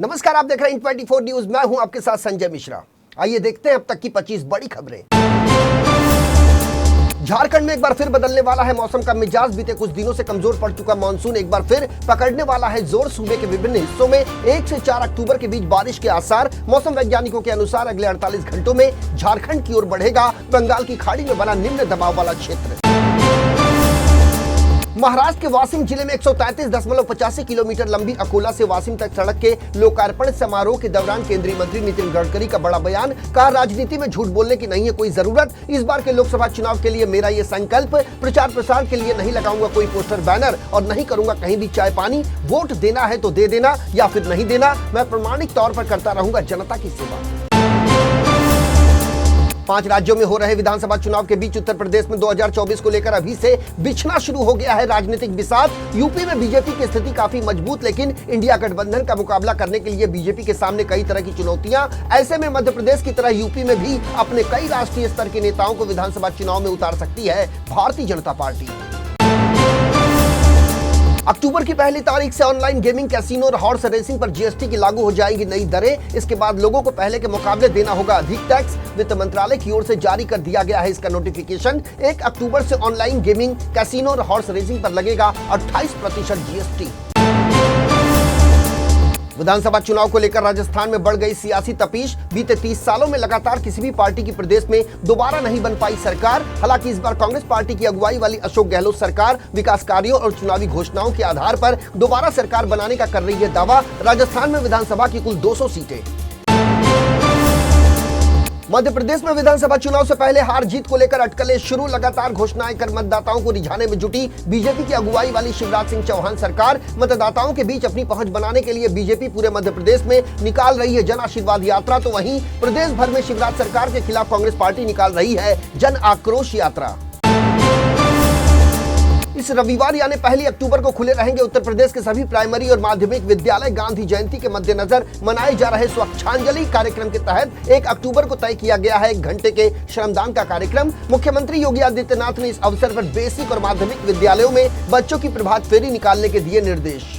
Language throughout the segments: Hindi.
नमस्कार, आप देख रहे हैं 24 न्यूज। मैं हूं आपके साथ संजय मिश्रा। आइए देखते हैं अब तक की 25 बड़ी खबरें। झारखंड में एक बार फिर बदलने वाला है मौसम का मिजाज। बीते कुछ दिनों से कमजोर पड़ चुका मानसून एक बार फिर पकड़ने वाला है जोर। सूबे के विभिन्न हिस्सों में 1 से 4 अक्टूबर के बीच बारिश के आसार। मौसम वैज्ञानिकों के अनुसार अगले 48 घंटों में झारखंड की ओर बढ़ेगा बंगाल की खाड़ी में बना निम्न दबाव वाला क्षेत्र। महाराष्ट्र के वासिम जिले में 133.85 किलोमीटर लंबी अकोला से वासिम तक सड़क के लोकार्पण समारोह के दौरान केंद्रीय मंत्री नितिन गडकरी का बड़ा बयान। कहा, राजनीति में झूठ बोलने की नहीं है कोई जरूरत। इस बार के लोकसभा चुनाव के लिए मेरा ये संकल्प, प्रचार प्रसार के लिए नहीं लगाऊंगा कोई पोस्टर बैनर और नहीं करूंगा कहीं भी चाय पानी। वोट देना है तो दे देना या फिर नहीं देना, मैं प्रामाणिक तौर पर करता रहूंगा जनता की सेवा। 5 राज्यों में हो रहे विधानसभा चुनाव के बीच उत्तर प्रदेश में 2024 को लेकर अभी से बिछना शुरू हो गया है राजनीतिक बिसात। यूपी में बीजेपी की स्थिति काफी मजबूत, लेकिन इंडिया गठबंधन का मुकाबला करने के लिए बीजेपी के सामने कई तरह की चुनौतियां। ऐसे में मध्य प्रदेश की तरह यूपी में भी अपने कई राष्ट्रीय स्तर के नेताओं को विधानसभा चुनाव में उतार सकती है भारतीय जनता पार्टी। अक्टूबर की पहली तारीख से ऑनलाइन गेमिंग, कैसीनो और हॉर्स रेसिंग पर जीएसटी की लागू हो जाएगी नई दरें। इसके बाद लोगों को पहले के मुकाबले देना होगा अधिक टैक्स। वित्त मंत्रालय की ओर से जारी कर दिया गया है इसका नोटिफिकेशन। 1 अक्टूबर से ऑनलाइन गेमिंग, कैसीनो और हॉर्स रेसिंग पर लगेगा 28% जीएसटी। विधानसभा चुनाव को लेकर राजस्थान में बढ़ गई सियासी तपीश। बीते 30 सालों में लगातार किसी भी पार्टी की प्रदेश में दोबारा नहीं बन पाई सरकार। हालांकि इस बार कांग्रेस पार्टी की अगुवाई वाली अशोक गहलोत सरकार विकास कार्यों और चुनावी घोषणाओं के आधार पर दोबारा सरकार बनाने का कर रही है दावा। राजस्थान में विधानसभा की कुल 200 सीटें। मध्य प्रदेश में विधानसभा चुनाव से पहले हार जीत को लेकर अटकलें शुरू। लगातार घोषणाएं कर मतदाताओं को रिझाने में जुटी बीजेपी की अगुवाई वाली शिवराज सिंह चौहान सरकार। मतदाताओं के बीच अपनी पहुंच बनाने के लिए बीजेपी पूरे मध्य प्रदेश में निकाल रही है जन आशीर्वाद यात्रा। तो वहीं प्रदेश भर में शिवराज सरकार के खिलाफ कांग्रेस पार्टी निकाल रही है जन आक्रोश यात्रा। इस रविवार यानी 1 अक्टूबर को खुले रहेंगे उत्तर प्रदेश के सभी प्राइमरी और माध्यमिक विद्यालय। गांधी जयंती के मद्देनजर मनाए जा रहे स्वच्छांजलि कार्यक्रम के तहत 1 अक्टूबर को तय किया गया है 1 घंटे के श्रमदान का कार्यक्रम। मुख्यमंत्री योगी आदित्यनाथ ने इस अवसर पर बेसिक और माध्यमिक विद्यालयों में बच्चों की प्रभात फेरी निकालने के दिए निर्देश।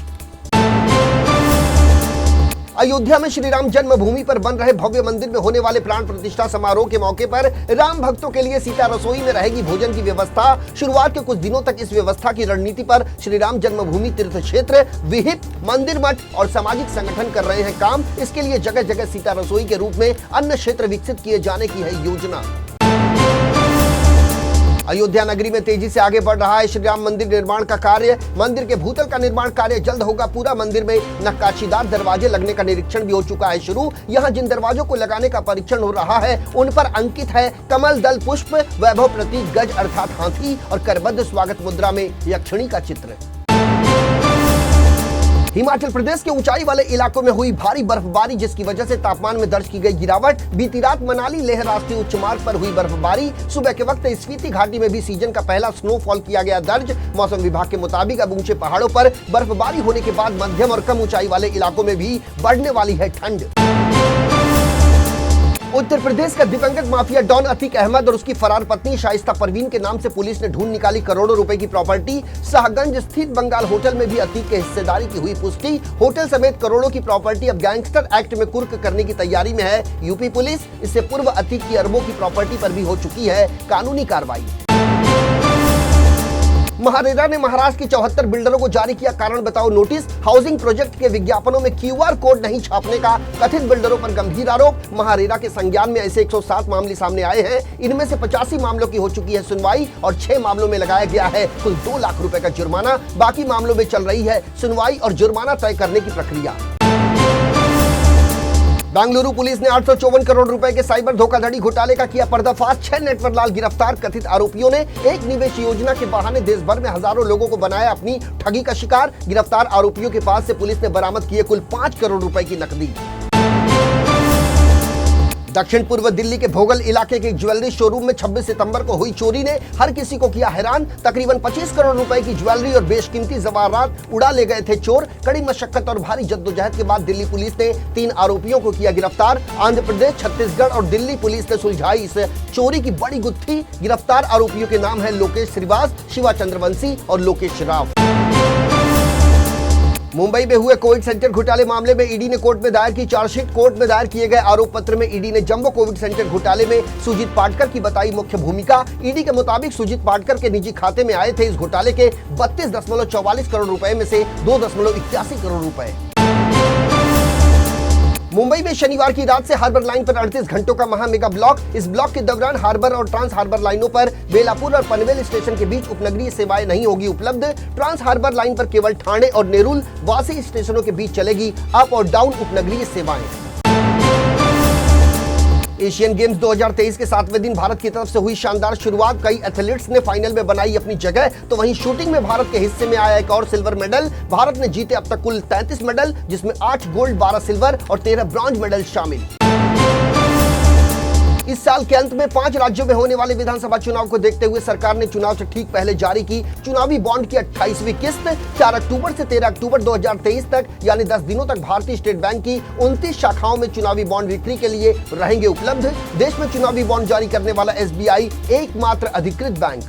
अयोध्या में श्री राम जन्मभूमि पर बन रहे भव्य मंदिर में होने वाले प्राण प्रतिष्ठा समारोह के मौके पर राम भक्तों के लिए सीता रसोई में रहेगी भोजन की व्यवस्था। शुरुआत के कुछ दिनों तक इस व्यवस्था की रणनीति पर श्री राम जन्मभूमि तीर्थ क्षेत्र, विहिप, मंदिर मठ और सामाजिक संगठन कर रहे हैं काम। इसके लिए जगह जगह सीता रसोई के रूप में अन्य क्षेत्र विकसित किए जाने की है योजना। अयोध्या नगरी में तेजी से आगे बढ़ रहा है श्री राम मंदिर निर्माण का कार्य। मंदिर के भूतल का निर्माण कार्य जल्द होगा पूरा। मंदिर में नक्काशीदार दरवाजे लगने का निरीक्षण भी हो चुका है शुरू। यहाँ जिन दरवाजों को लगाने का परीक्षण हो रहा है उन पर अंकित है कमल दल पुष्प, वैभव प्रतीक गज अर्थात हाथी और करबद्ध स्वागत मुद्रा में यक्षिणी का चित्र। हिमाचल प्रदेश के ऊंचाई वाले इलाकों में हुई भारी बर्फबारी, जिसकी वजह से तापमान में दर्ज की गई गिरावट। बीती रात मनाली लेह राष्ट्रीय उच्च मार्ग पर हुई बर्फबारी। सुबह के वक्त स्पीति घाटी में भी सीजन का पहला स्नोफॉल किया गया दर्ज। मौसम विभाग के मुताबिक अब ऊंचे पहाड़ों पर बर्फबारी होने के बाद मध्यम और कम ऊंचाई वाले इलाकों में भी बढ़ने वाली है ठंड। उत्तर प्रदेश का दिवंगत माफिया डॉन अतीक अहमद और उसकी फरार पत्नी शाइस्ता परवीन के नाम से पुलिस ने ढूंढ निकाली करोड़ों रुपए की प्रॉपर्टी। शाहगंज स्थित बंगाल होटल में भी अतीक के हिस्सेदारी की हुई पुष्टि। होटल समेत करोड़ों की प्रॉपर्टी अब गैंगस्टर एक्ट में कुर्क करने की तैयारी में है यूपी पुलिस। इससे पूर्व अतीक की अरबों की प्रॉपर्टी पर भी हो चुकी है कानूनी कार्रवाई। महारेरा ने महाराष्ट्र के 74 बिल्डरों को जारी किया कारण बताओ नोटिस। हाउसिंग प्रोजेक्ट के विज्ञापनों में क्यूआर कोड नहीं छापने का कथित बिल्डरों पर गंभीर आरोप। महारेरा के संज्ञान में ऐसे 107 मामले सामने आए हैं। इनमें से 85 मामलों की हो चुकी है सुनवाई और 6 मामलों में लगाया गया है कुल 2 लाख रुपए का जुर्माना। बाकी मामलों में चल रही है सुनवाई और जुर्माना तय करने की प्रक्रिया। बेंगलुरु पुलिस ने 854 करोड़ रुपए के साइबर धोखाधड़ी घोटाले का किया पर्दाफाश। 6 नेटवर्क लाल गिरफ्तार। कथित आरोपियों ने एक निवेश योजना के बहाने देश भर में हजारों लोगों को बनाया अपनी ठगी का शिकार। गिरफ्तार आरोपियों के पास से पुलिस ने बरामद किए कुल 5 करोड़ रुपए की नकदी। दक्षिण पूर्व दिल्ली के भोगल इलाके के ज्वेलरी शोरूम में 26 सितंबर को हुई चोरी ने हर किसी को किया हैरान। तकरीबन 25 करोड़ रुपए की ज्वेलरी और बेशकीमती जवाहरात उड़ा ले गए थे चोर। कड़ी मशक्कत और भारी जद्दोजहद के बाद दिल्ली पुलिस ने 3 आरोपियों को किया गिरफ्तार। आंध्र प्रदेश, छत्तीसगढ़ और दिल्ली पुलिस ने सुलझाई इस चोरी की बड़ी गुत्थी। गिरफ्तार आरोपियों के नाम है लोकेश श्रीवास, शिवा चंद्रवंशी और लोकेश राव। मुंबई में हुए कोविड सेंटर घोटाले मामले में ईडी ने कोर्ट में दायर की चार्जशीट। कोर्ट में दायर किए गए आरोप पत्र में ईडी ने जंबो कोविड सेंटर घोटाले में सुजीत पाटकर की बताई मुख्य भूमिका। ईडी के मुताबिक सुजीत पाटकर के निजी खाते में आए थे इस घोटाले के 32.44 करोड़ रुपए में से 2.81 करोड़ रुपए। मुंबई में शनिवार की रात से हार्बर लाइन पर 38 घंटों का महा मेगा ब्लॉक। इस ब्लॉक के दौरान हार्बर और ट्रांस हार्बर लाइनों पर बेलापुर और पनवेल स्टेशन के बीच उपनगरीय सेवाएं नहीं होगी उपलब्ध। ट्रांस हार्बर लाइन पर केवल ठाणे और नेरुल वासी स्टेशनों के बीच चलेगी अप और डाउन उपनगरीय सेवाएं। एशियन गेम्स 2023 के 7वें दिन भारत की तरफ से हुई शानदार शुरुआत। कई एथलीट्स ने फाइनल में बनाई अपनी जगह, तो वहीं शूटिंग में भारत के हिस्से में आया एक और सिल्वर मेडल। भारत ने जीते अब तक कुल 33 मेडल, जिसमें 8 गोल्ड, 12 सिल्वर और 13 ब्रॉन्ज मेडल शामिल। इस साल के अंत में 5 राज्यों में होने वाले विधानसभा चुनाव को देखते हुए सरकार ने चुनाव से ठीक पहले जारी की चुनावी बॉन्ड की 28वीं किस्त। 4 अक्टूबर से 13 अक्टूबर 2023 तक यानी 10 दिनों तक भारतीय स्टेट बैंक की 29 शाखाओं में चुनावी बॉन्ड बिक्री के लिए रहेंगे उपलब्ध। देश में चुनावी बॉन्ड जारी करने वाला SBI एकमात्र अधिकृत बैंक।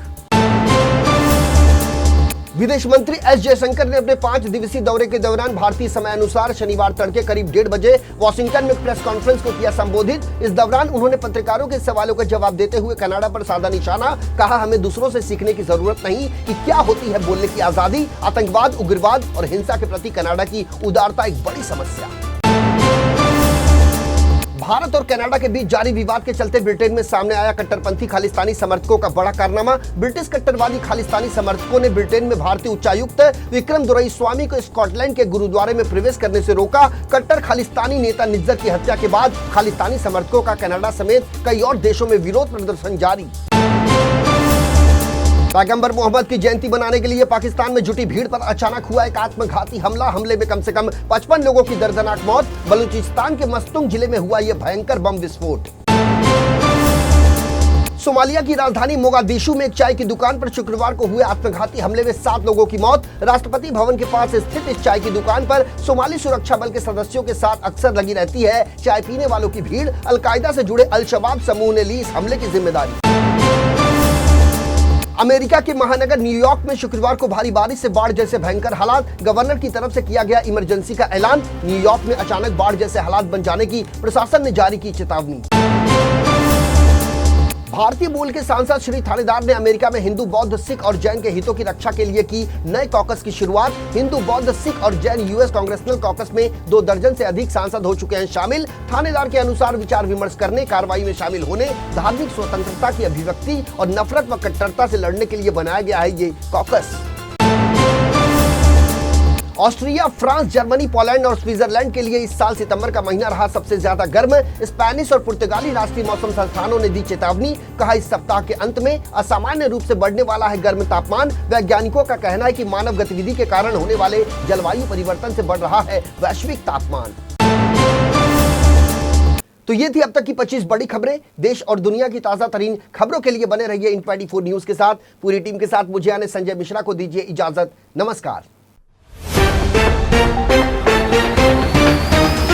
विदेश मंत्री एस जयशंकर ने अपने 5 दिवसीय दौरे के दौरान भारतीय समय अनुसार शनिवार तड़के करीब 1:30 बजे वॉशिंगटन में प्रेस कॉन्फ्रेंस को किया संबोधित। इस दौरान उन्होंने पत्रकारों के सवालों का जवाब देते हुए कनाडा पर साधा निशाना। कहा, हमें दूसरों से सीखने की जरूरत नहीं कि क्या होती है बोलने की आजादी। आतंकवाद, उग्रवाद और हिंसा के प्रति कनाडा की उदारता एक बड़ी समस्या। भारत और कनाडा के बीच जारी विवाद के चलते ब्रिटेन में सामने आया कट्टरपंथी खालिस्तानी समर्थकों का बड़ा कारनामा। ब्रिटिश कट्टरवादी खालिस्तानी समर्थकों ने ब्रिटेन में भारतीय उच्चायुक्त विक्रम दोरईस्वामी को स्कॉटलैंड के गुरुद्वारे में प्रवेश करने से रोका। कट्टर खालिस्तानी नेता निज्जर की हत्या के बाद खालिस्तानी समर्थकों का कनाडा समेत कई और देशों में विरोध प्रदर्शन जारी। पैगंबर मोहम्मद की जयंती मनाने के लिए पाकिस्तान में जुटी भीड़ पर अचानक हुआ एक आत्मघाती हमला। हमले में कम से कम 55 लोगों की दर्दनाक मौत। बलूचिस्तान के मस्तुंग जिले में हुआ यह भयंकर बम विस्फोट। सोमालिया की राजधानी मोगादिशु में एक चाय की दुकान पर शुक्रवार को हुए आत्मघाती हमले में 7 लोगों की मौत। राष्ट्रपति भवन के पास स्थित इस चाय की दुकान पर सोमाली सुरक्षा बल के सदस्यों के साथ अक्सर लगी रहती है चाय पीने वालों की भीड़। अलकायदा से जुड़े अल शबाब समूह ने ली इस हमले की जिम्मेदारी। अमेरिका के महानगर न्यूयॉर्क में शुक्रवार को भारी बारिश से बाढ़ जैसे भयंकर हालात। गवर्नर की तरफ से किया गया इमरजेंसी का ऐलान। न्यूयॉर्क में अचानक बाढ़ जैसे हालात बन जाने की प्रशासन ने जारी की चेतावनी। भारतीय मूल के सांसद श्री थानेदार ने अमेरिका में हिंदू, बौद्ध, सिख और जैन के हितों की रक्षा के लिए की नए कॉकस की शुरुआत। हिंदू, बौद्ध, सिख और जैन यूएस कांग्रेसनल कॉकस में 2 दर्जन से अधिक सांसद हो चुके हैं शामिल। थानेदार के अनुसार विचार विमर्श करने, कार्रवाई में शामिल होने, धार्मिक स्वतंत्रता की अभिव्यक्ति और नफरत व कट्टरता से लड़ने के लिए बनाया गया है ये caucus. Austria, France, Germany, Poland और स्विट्जरलैंड के लिए इस साल सितंबर का महीना रहा सबसे ज्यादा गर्म। स्पेनिश और पुर्तगाली राष्ट्रीय मौसम संस्थानों ने दी चेतावनी। कहा, इस सप्ताह के अंत में असामान्य रूप से बढ़ने वाला है गर्म तापमान। वैज्ञानिकों का कहना है कि मानव गतिविधि के कारण होने वाले जलवायु परिवर्तन से बढ़ रहा है वैश्विक तापमान। तो ये थी अब तक की 25 बड़ी खबरें। देश और दुनिया की ताजा तरीन खबरों के लिए बने रहिए इन 24 न्यूज के साथ। पूरी टीम के साथ मुझे यानी संजय मिश्रा को दीजिए इजाजत। नमस्कार।